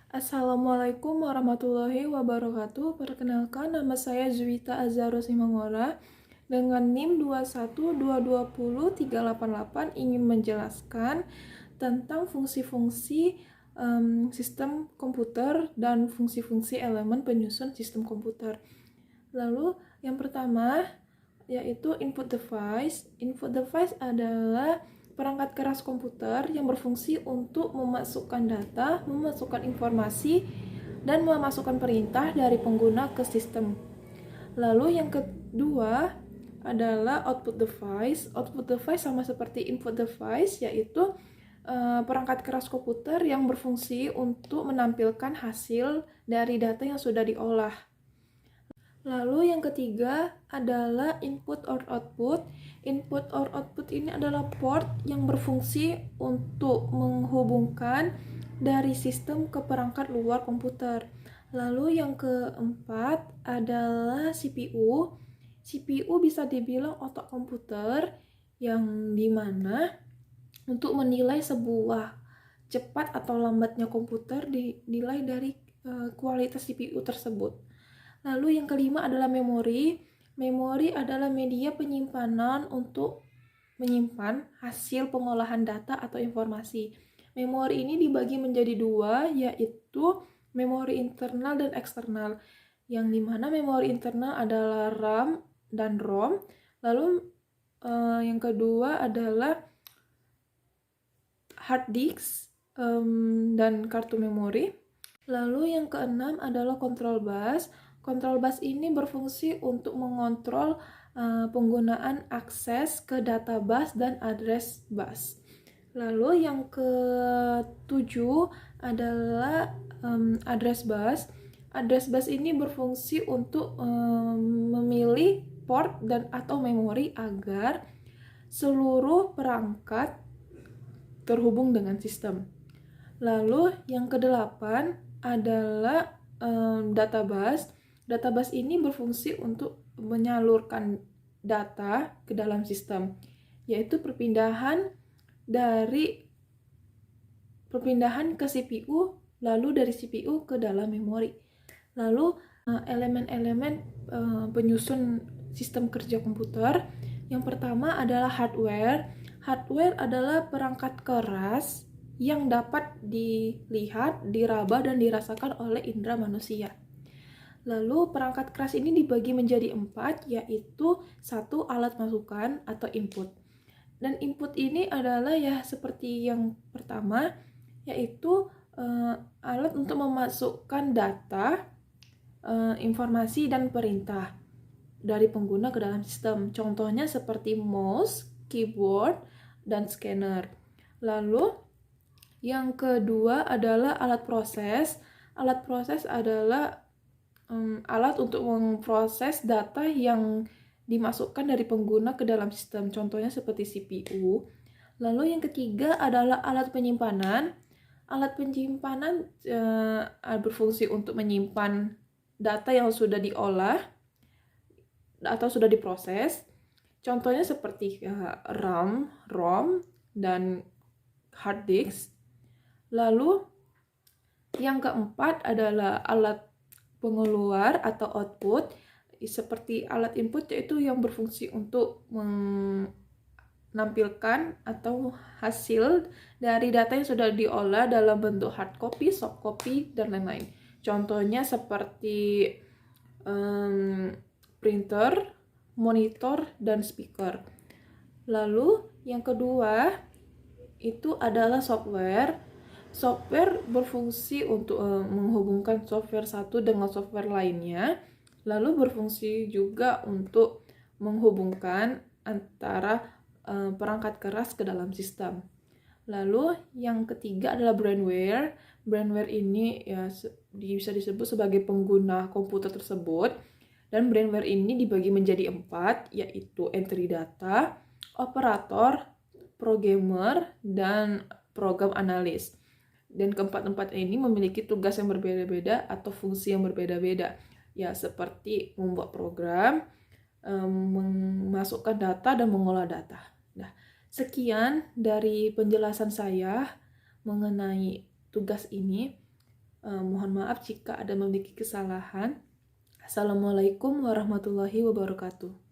Assalamualaikum warahmatullahi wabarakatuh. Perkenalkan, nama saya Zuwita Azharo Simangora dengan NIM 212203888 ingin menjelaskan tentang fungsi-fungsi sistem komputer dan fungsi-fungsi elemen penyusun sistem komputer. Lalu yang pertama yaitu input device. Input device adalah perangkat keras komputer yang berfungsi untuk memasukkan data, memasukkan informasi, dan memasukkan perintah dari pengguna ke sistem. Lalu yang kedua adalah output device. Output device sama seperti input device, yaitu perangkat keras komputer yang berfungsi untuk menampilkan hasil dari data yang sudah diolah. Lalu yang ketiga adalah input or output. Input or output ini adalah port yang berfungsi untuk menghubungkan dari sistem ke perangkat luar komputer. Lalu yang keempat adalah CPU. CPU bisa dibilang otak komputer yang dimana untuk menilai sebuah cepat atau lambatnya komputer dinilai dari kualitas CPU tersebut. Lalu yang kelima adalah memori. Memori adalah media penyimpanan untuk menyimpan hasil pengolahan data atau informasi. Memori ini dibagi menjadi dua, yaitu memori internal dan eksternal. Yang dimana memori internal adalah RAM dan ROM. Lalu yang kedua adalah hard disk dan kartu memori. Lalu yang keenam adalah control bus. Control bus ini berfungsi untuk mengontrol penggunaan akses ke data bus dan address bus. Lalu yang ketujuh adalah address bus. Address bus ini berfungsi untuk memilih port dan atau memori agar seluruh perangkat terhubung dengan sistem. Lalu yang kedelapan adalah database. Database ini berfungsi untuk menyalurkan data ke dalam sistem, yaitu perpindahan ke CPU, lalu dari CPU ke dalam memori. Lalu elemen-elemen penyusun sistem kerja komputer. Yang pertama adalah hardware. Hardware adalah perangkat keras yang dapat dilihat, diraba, dan dirasakan oleh indera manusia. Lalu perangkat keras ini dibagi menjadi 4, yaitu 1 alat masukan atau input. Dan input ini adalah ya seperti yang pertama, yaitu alat untuk memasukkan data, informasi, dan perintah dari pengguna ke dalam sistem. Contohnya seperti mouse, keyboard, dan scanner. Lalu yang kedua adalah alat proses. Alat proses adalah alat untuk memproses data yang dimasukkan dari pengguna ke dalam sistem. Contohnya seperti CPU. Lalu yang ketiga adalah alat penyimpanan. Alat penyimpanan berfungsi untuk menyimpan data yang sudah diolah atau sudah diproses. Contohnya seperti RAM, ROM, dan hard disk. Lalu yang keempat adalah alat pengeluar atau output, seperti alat input, yaitu yang berfungsi untuk menampilkan atau hasil dari data yang sudah diolah dalam bentuk hard copy, soft copy, dan lain-lain. Contohnya seperti printer, monitor, dan speaker. Lalu yang kedua itu adalah software. Software berfungsi untuk menghubungkan software satu dengan software lainnya, lalu berfungsi juga untuk menghubungkan antara perangkat keras ke dalam sistem. Lalu yang ketiga adalah brainware. Brainware ini ya bisa disebut sebagai pengguna komputer tersebut, dan brainware ini dibagi menjadi 4, yaitu entry data, operator, programmer, dan program analis. Dan keempat-empat ini memiliki tugas yang berbeda-beda atau fungsi yang berbeda-beda. Ya, seperti membuat program, memasukkan data, dan mengolah data. Nah, sekian dari penjelasan saya mengenai tugas ini. Mohon maaf jika ada memiliki kesalahan. Assalamualaikum warahmatullahi wabarakatuh.